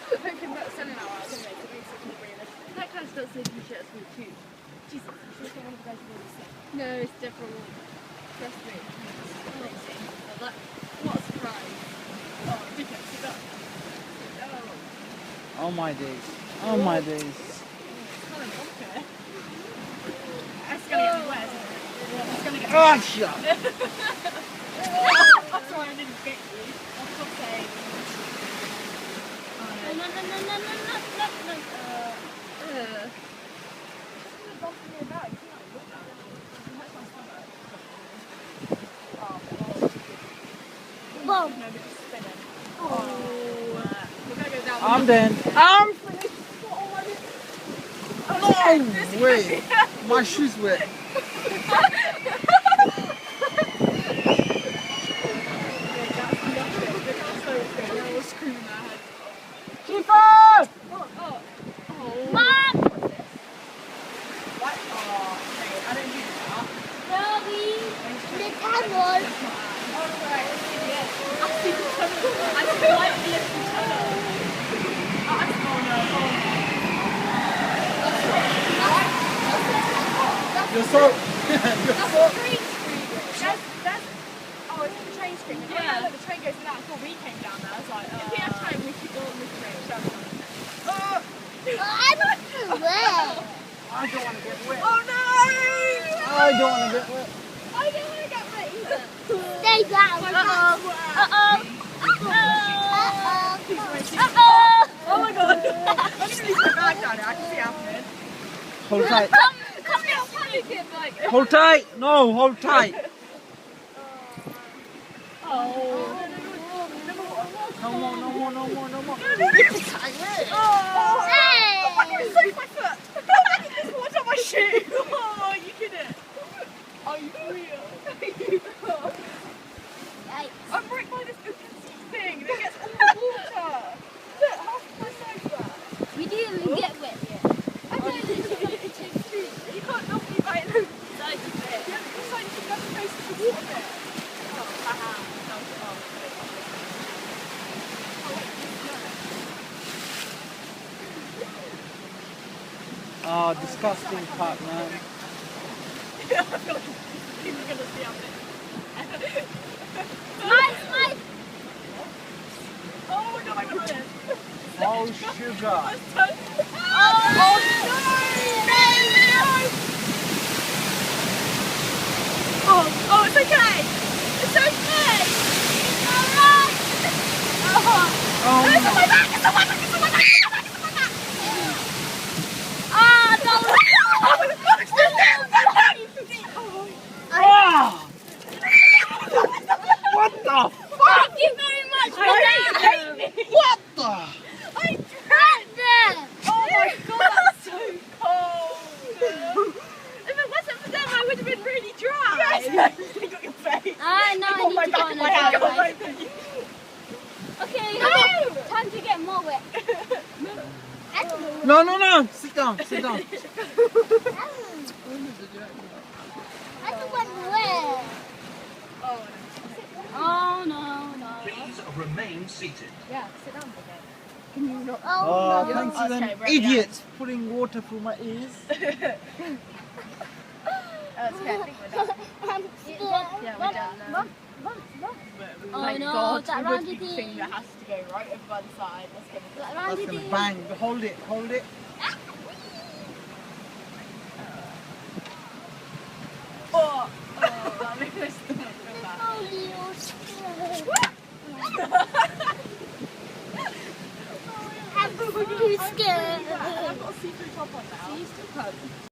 Hoping that's selling out hours anyway, so basically can bring it. That kind of stuff so t-shirts for too. Jesus, I'm sure one of the guys will say. No, it's different. Trust me. It's amazing. But what a surprise. Oh, ridiculous. Sit up. Oh my days. Oh my days. It's kind of okay. It's going to get wet, isn't it? It's going to get Oh, shut up. I'm sorry I didn't get you. I'm not saying. No. Whoa. I'm done. I'm finished. No way. My shoes wet. Keeper! Mom! The tunnel. You're so... Oh, it's the train screen. Yeah. When the train goes down, before we came down there, I was like, if we have time, we should go on this train. I'm not wet. I don't want to get wet. Oh no! I don't want to get wet. I don't want to get wet either. Stay down. Oh my god! I'm going to leave my bag down there. I can see it happening. Hold tight. Come here, panicking, like. Hold tight. No, hold tight. Oh. No more, no more, no more, no more. Oh. Hey. Oh my god, it soaked my foot. There's water on my shoe. Oh, you kidding? Are you real? I'm right by this open seat thing that gets all the water. Look, half my sofa. We didn't even get wet yet. I don't think you can't knock me by an open side of it. Yeah, but it's like you're never supposed to water it. Oh, haha. Oh, disgusting part, man. I feel like people are going to see how big. Smile. Oh my god, I got it. Oh, sugar. Oh no! Oh, it's okay! It's okay! It's alright! Oh, It's on no. my back! It's on my back! It's on my back! It's on my back! It's on my back! Ah, no. Oh my god! It's still there! Ah! What the? Thank you very much for that. What the? I drowned them. Oh my god, that's so cold! If it wasn't for them, I would have been really dry! Yes! You got your face! I know, I need to go on my hand! a Okay, no. Time to get more wet. No, no, no. Sit down, sit down. I don't want to wear. Oh no. Please remain seated. Yeah, sit down again. Can you not? Oh, no. thanks to them Okay, right, idiots putting water through my ears. Okay, I think we're done. Yeah, we're done now. Oh Thank no, God, that we've got rounded the thing in. that has to go right over by the side. Let's get it. That That's rounded gonna in. bang. Hold it, hold it. Oh, that makes me stomach feel bad. Oh, little scared. I'm too scared. I've got a see-through top on now. See, you still can.